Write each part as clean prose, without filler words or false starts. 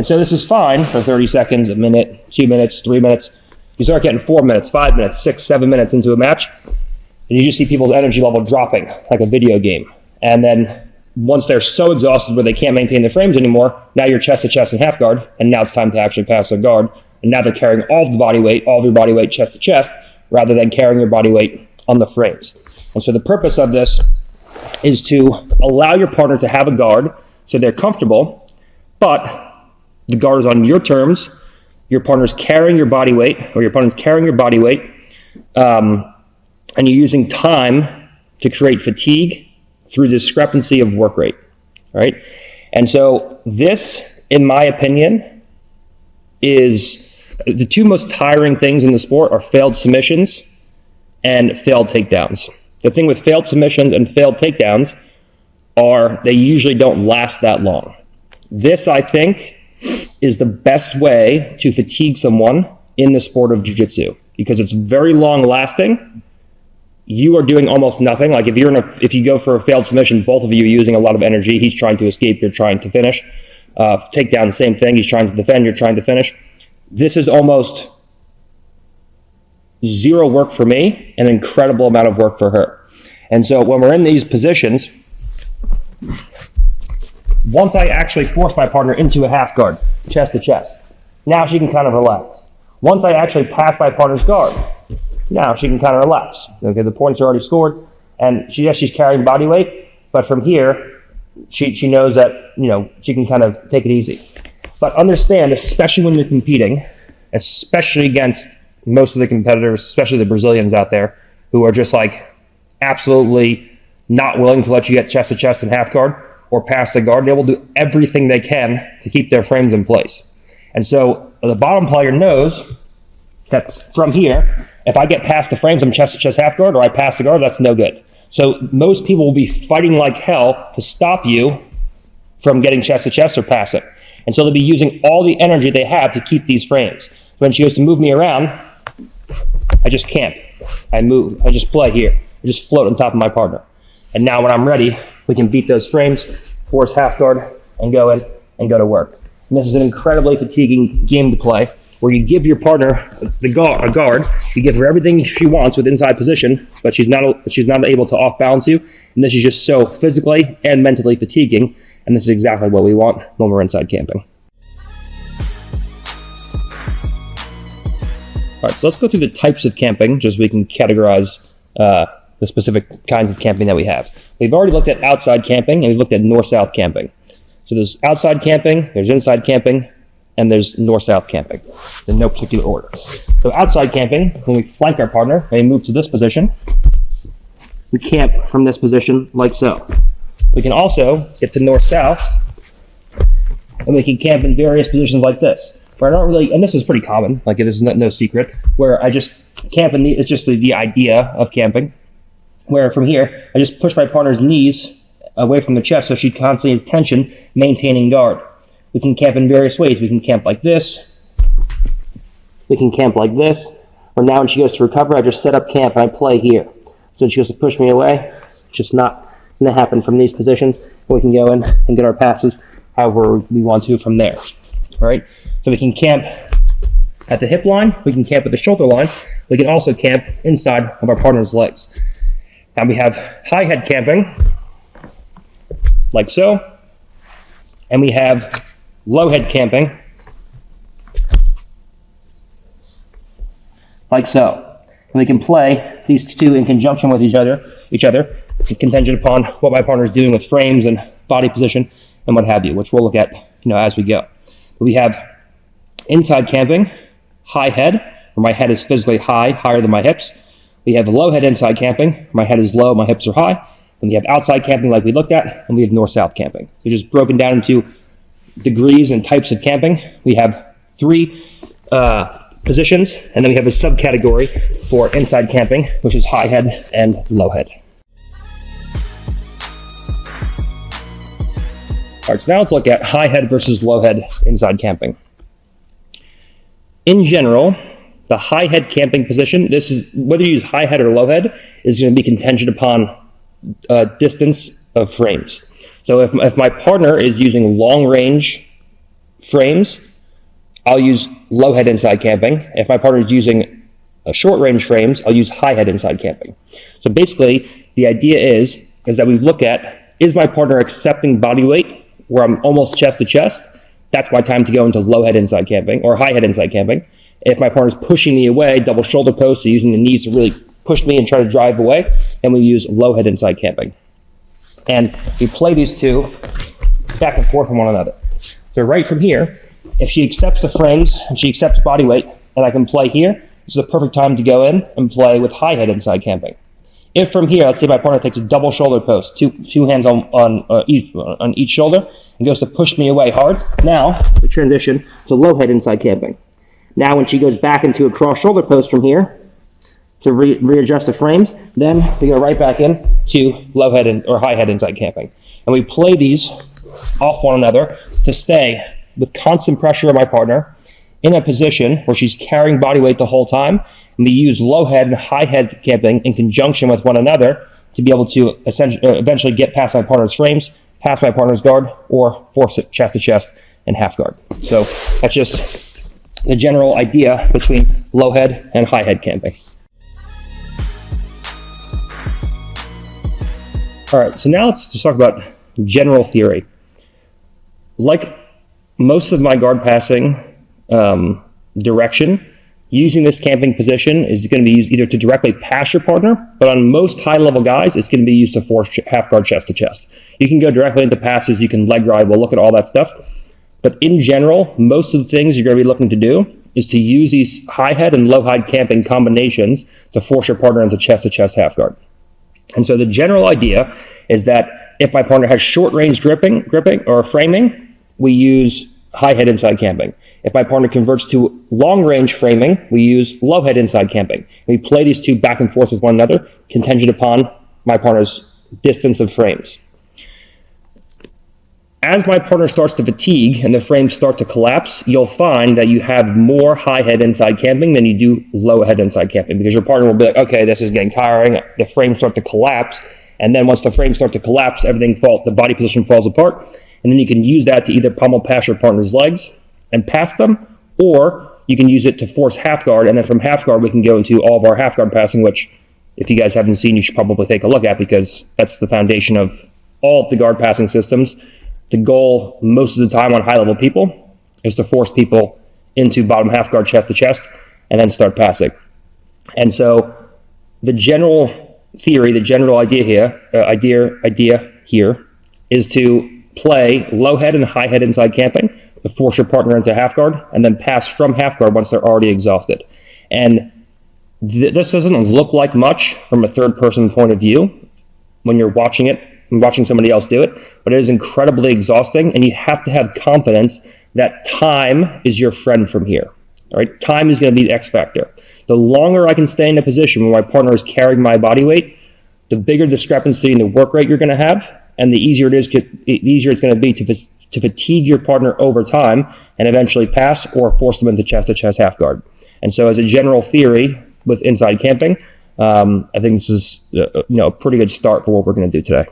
And so this is fine for 30 seconds, a minute, 2 minutes, 3 minutes. You start getting 4 minutes, 5 minutes, 6, 7 minutes into a match, and you just see people's energy level dropping like a video game. And then once they're so exhausted where they can't maintain their frames anymore, now you're chest to chest and half guard, and now it's time to actually pass their guard. And now they're carrying all of the body weight, all of your body weight chest to chest, rather than carrying your body weight on the frames. And so the purpose of this is to allow your partner to have a guard so they're comfortable, but the guard is on your terms. Your partner's carrying your body weight, or your partner's carrying your body weight, and you're using time to create fatigue through discrepancy of work rate, right? And so this, in my opinion, is the two most tiring things in the sport are failed submissions and failed takedowns. The thing with failed submissions and failed takedowns are they usually don't last that long. This, I think, is the best way to fatigue someone in the sport of jiu-jitsu because it's very long lasting. You are doing almost nothing. Like if you go for a failed submission, both of you are using a lot of energy. He's trying to escape, you're trying to finish. Takedown, the same thing. He's trying to defend, you're trying to finish. This is almost zero work for me, an incredible amount of work for her. And so when we're in these positions, once I actually force my partner into a half guard, chest to chest, now she can kind of relax. Once I actually pass my partner's guard, now she can kind of relax. Okay, the points are already scored, and she's carrying body weight, but from here, she knows that, she can kind of take it easy. But understand, especially when you're competing, especially against most of the competitors, especially the Brazilians out there, who are just like absolutely not willing to let you get chest to chest and half guard or pass the guard, they will do everything they can to keep their frames in place. And so the bottom player knows that from here, if I get past the frames, I'm chest to chest half guard, or I pass the guard, that's no good. So most people will be fighting like hell to stop you from getting chest to chest or pass it. And so they'll be using all the energy they have to keep these frames. When she goes to move me around, I just camp. I move. I just play here. I just float on top of my partner. And now when I'm ready, we can beat those frames, force half guard, and go in and go to work. And this is an incredibly fatiguing game to play, where you give your partner a guard, you give her everything she wants with inside position, but she's not able to off-balance you. And this is just so physically and mentally fatiguing. And this is exactly what we want when we're inside camping. All right, so let's go through the types of camping, just so we can categorize the specific kinds of camping that we have. We've already looked at outside camping, and we've looked at north-south camping. So there's outside camping, there's inside camping, and there's north-south camping in no particular order. So outside camping, when we flank our partner and we move to this position, we camp from this position like so. We can also get to north-south, and we can camp in various positions like this. Where I don't really, and this is pretty common, like this is no secret, where I just camp in it's just the idea of camping, where from here, I just push my partner's knees away from the chest so she constantly has tension, maintaining guard. We can camp in various ways. We can camp like this. We can camp like this. Or now when she goes to recover, I just set up camp and I play here. So when she goes to push me away, it's just not going to happen from these positions. We can go in and get our passes however we want to from there. All right? So we can camp at the hip line. We can camp at the shoulder line. We can also camp inside of our partner's legs. Now we have high head camping, like so. And we have low head camping, like so. And we can play these two in conjunction with each other, contingent upon what my partner is doing with frames and body position and what have you, which we'll look at, as we go. But we have inside camping, high head, where my head is physically higher than my hips. We have low head inside camping, where my head is low, my hips are high. And we have outside camping like we looked at, and we have north-south camping. So just broken down into degrees and types of camping. We have 3 positions, and then we have a subcategory for inside camping, which is high head and low head. All right, so now let's look at high head versus low head inside camping. In general, the high head camping position, this is whether you use high head or low head, is going to be contingent upon distance of frames. So if my partner is using long range frames, I'll use low head inside camping. If my partner is using short range frames, I'll use high head inside camping. So basically, the idea is that we look at, is my partner accepting body weight where I'm almost chest to chest? That's my time to go into low head inside camping or high head inside camping. If my partner's pushing me away, double shoulder post, so using the knees to really push me and try to drive away, and we use low head inside camping. And we play these two back and forth from one another. So right from here, if she accepts the frames and she accepts body weight and I can play here, this is a perfect time to go in and play with high head inside camping. If from here, let's say my partner takes a double shoulder post, two hands on each shoulder, and goes to push me away hard, now we transition to low head inside camping. Now when she goes back into a cross shoulder post from here to readjust the frames, then we go right back in to low head or high head inside camping. And we play these off one another to stay with constant pressure on my partner in a position where she's carrying body weight the whole time. And we use low head and high head camping in conjunction with one another to be able to eventually get past my partner's frames, past my partner's guard, or force it chest to chest and half guard. So that's just the general idea between low head and high head camping. All right, so now let's just talk about general theory. Like most of my guard passing direction, using this camping position is going to be used either to directly pass your partner, but on most high-level guys, it's going to be used to force half guard chest to chest. You can go directly into passes, you can leg ride, we'll look at all that stuff. But in general, most of the things you're going to be looking to do is to use these high head and low head camping combinations to force your partner into chest to chest half guard. And so the general idea is that if my partner has short range gripping or framing, we use high head inside camping. If my partner converts to long range framing, we use low head inside camping. We play these two back and forth with one another, contingent upon my partner's distance of frames. As my partner starts to fatigue and the frames start to collapse, you'll find that you have more high head inside camping than you do low head inside camping, because your partner will be like, okay, this is getting tiring, the frames start to collapse, and then once the frames start to collapse, the body position falls apart, and then you can use that to either pummel pass your partner's legs and pass them, or you can use it to force half guard, and then from half guard we can go into all of our half guard passing, which if you guys haven't seen, you should probably take a look at, because that's the foundation of all of the guard passing systems. The goal most of the time on high-level people is to force people into bottom half guard chest to chest and then start passing. And so the general theory, the general idea here is to play low head and high head inside camping to force your partner into half guard and then pass from half guard once they're already exhausted. And this doesn't look like much from a third person point of view when you're watching it, watching somebody else do it, but it is incredibly exhausting, and you have to have confidence that time is your friend from here. All right, time is going to be the X factor. The longer I can stay in a position where my partner is carrying my body weight, the bigger discrepancy in the work rate you're going to have, and the easier it's going to be to fatigue your partner over time and eventually pass or force them into chest-to-chest half guard. And so, as a general theory with inside camping, I think this is a pretty good start for what we're going to do today.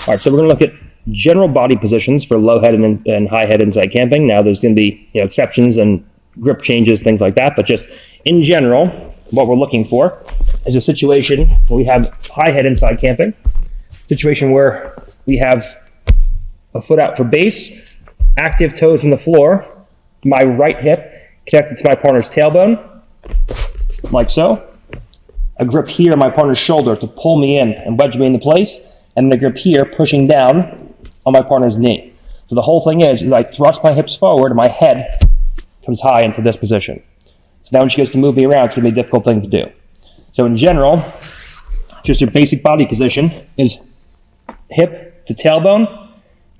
All right, so we're going to look at general body positions for low head and high head inside camping. Now, there's going to be exceptions and grip changes, things like that, but just in general, what we're looking for is a situation where we have high head inside camping, situation where we have a foot out for base, active toes on the floor, my right hip connected to my partner's tailbone, like so, a grip here on my partner's shoulder to pull me in and wedge me into place, and the grip here pushing down on my partner's knee. So the whole thing is I thrust my hips forward and my head comes high into this position. So now when she goes to move me around, it's going to be a difficult thing to do. So in general, just your basic body position is hip to tailbone,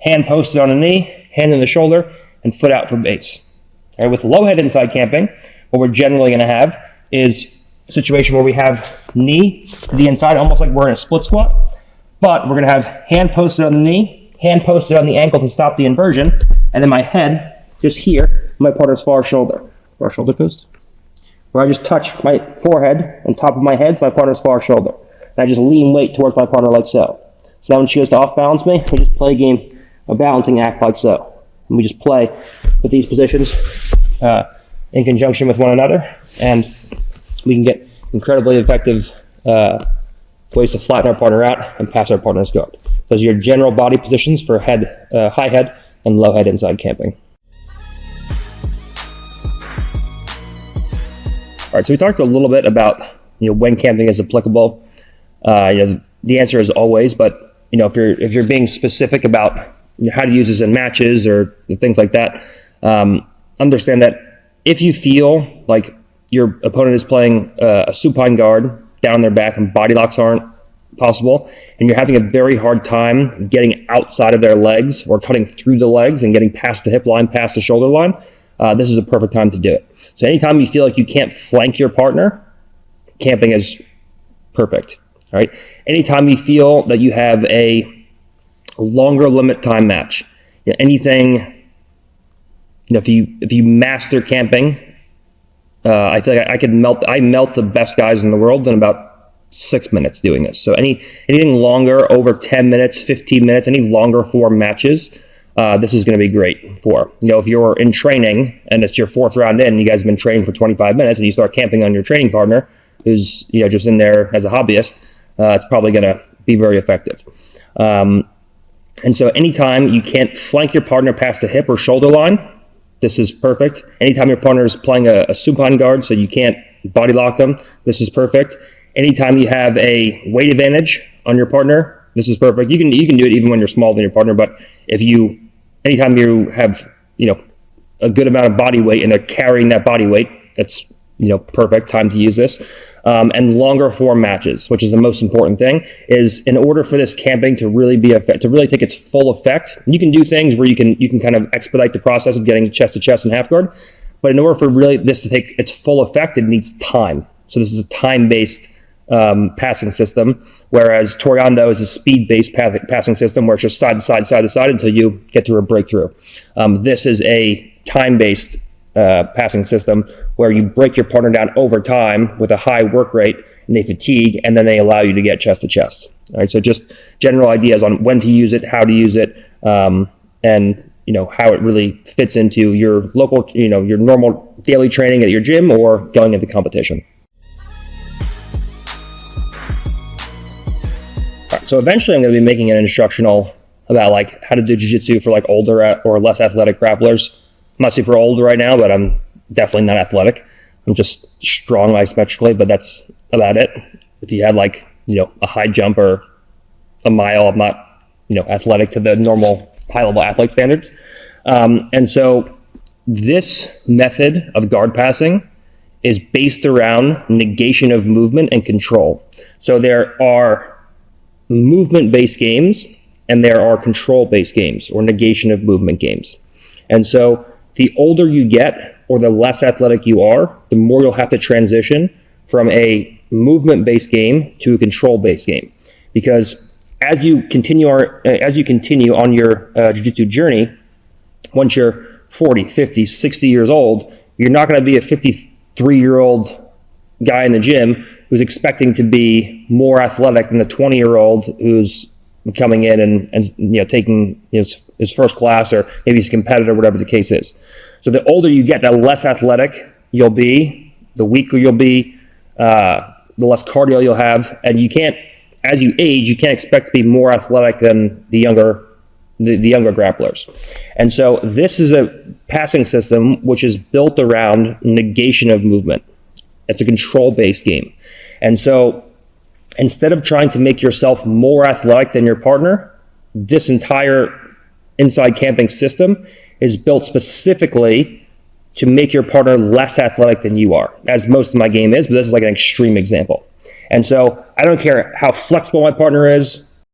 hand posted on the knee, hand in the shoulder, and foot out for base. All right, with low head inside camping, what we're generally going to have is a situation where we have knee to the inside, almost like we're in a split squat, but we're going to have hand posted on the knee, hand posted on the ankle to stop the inversion, and then my head just here, my partner's far shoulder post, where I just touch my forehead and top of my head to my partner's far shoulder. And I just lean weight towards my partner like so. So now when she goes to off balance me, we just play a game of balancing act like so. And we just play with these positions in conjunction with one another, and we can get incredibly effective ways to flatten our partner out and pass our partner's guard. Those are your general body positions for head, high head and low head inside camping. All right, so we talked a little bit about when camping is applicable. The answer is always, but if you're being specific about how to use this in matches or things like that, understand that if you feel like your opponent is playing a supine guard down their back and body locks aren't possible, and you're having a very hard time getting outside of their legs or cutting through the legs and getting past the hip line, past the shoulder line, this is a perfect time to do it. So anytime you feel like you can't flank your partner, camping is perfect. All right. Anytime you feel that you have a longer limit time match, anything, if you master camping, I feel like I melt the best guys in the world in about 6 minutes doing this. So anything longer, over 10 minutes, 15 minutes, any longer form matches, this is going to be great for. If you're in training and it's your 4th round in, you guys have been training for 25 minutes and you start camping on your training partner who's just in there as a hobbyist, it's probably going to be very effective. And so anytime you can't flank your partner past the hip or shoulder line, this is perfect. Anytime your partner is playing a supine guard so you can't body lock them, this is perfect. Anytime you have a weight advantage on your partner, this is perfect. You can do it even when you're smaller than your partner, but anytime you have a good amount of body weight and they're carrying that body weight, that's perfect time to use this. And longer form matches, which is the most important thing, is in order for this camping to really take its full effect, you can do things where you can kind of expedite the process of getting chest to chest and half guard. But in order for really this to take its full effect, it needs time. So this is a time-based passing system, whereas Toreando is a speed-based passing system where it's just side to side, side to side until you get through a breakthrough. This is a time-based passing system where you break your partner down over time with a high work rate and they fatigue, and then they allow you to get chest to chest. All right, so just general ideas on when to use it, how to use it, and how it really fits into your local, your normal daily training at your gym or going into competition. All right, so eventually I'm going to be making an instructional about how to do jiu-jitsu for older or less athletic grapplers. I'm not super old right now, but I'm definitely not athletic. I'm just strong isometrically, but that's about it. If you had a high jump or a mile, I'm not, athletic to the normal high-level athlete standards. And so this method of guard passing is based around negation of movement and control. So there are movement-based games and there are control-based games or negation of movement games. And so the older you get or the less athletic you are, the more you'll have to transition from a movement-based game to a control-based game. Because as you continue on your jiu-jitsu journey, once you're 40, 50, 60 years old, you're not going to be a 53-year-old guy in the gym who's expecting to be more athletic than the 20-year-old who's coming in and taking his first class, or maybe he's a competitor, whatever the case is. So the older you get, the less athletic you'll be, the weaker you'll be, the less cardio you'll have, and as you age, you can't expect to be more athletic than the younger grapplers. And so this is a passing system which is built around negation of movement. It's a control-based game. And so instead of trying to make yourself more athletic than your partner, this entire inside camping system is built specifically to make your partner less athletic than you are, as most of my game is, but this is an extreme example. And so I don't care how flexible my partner is,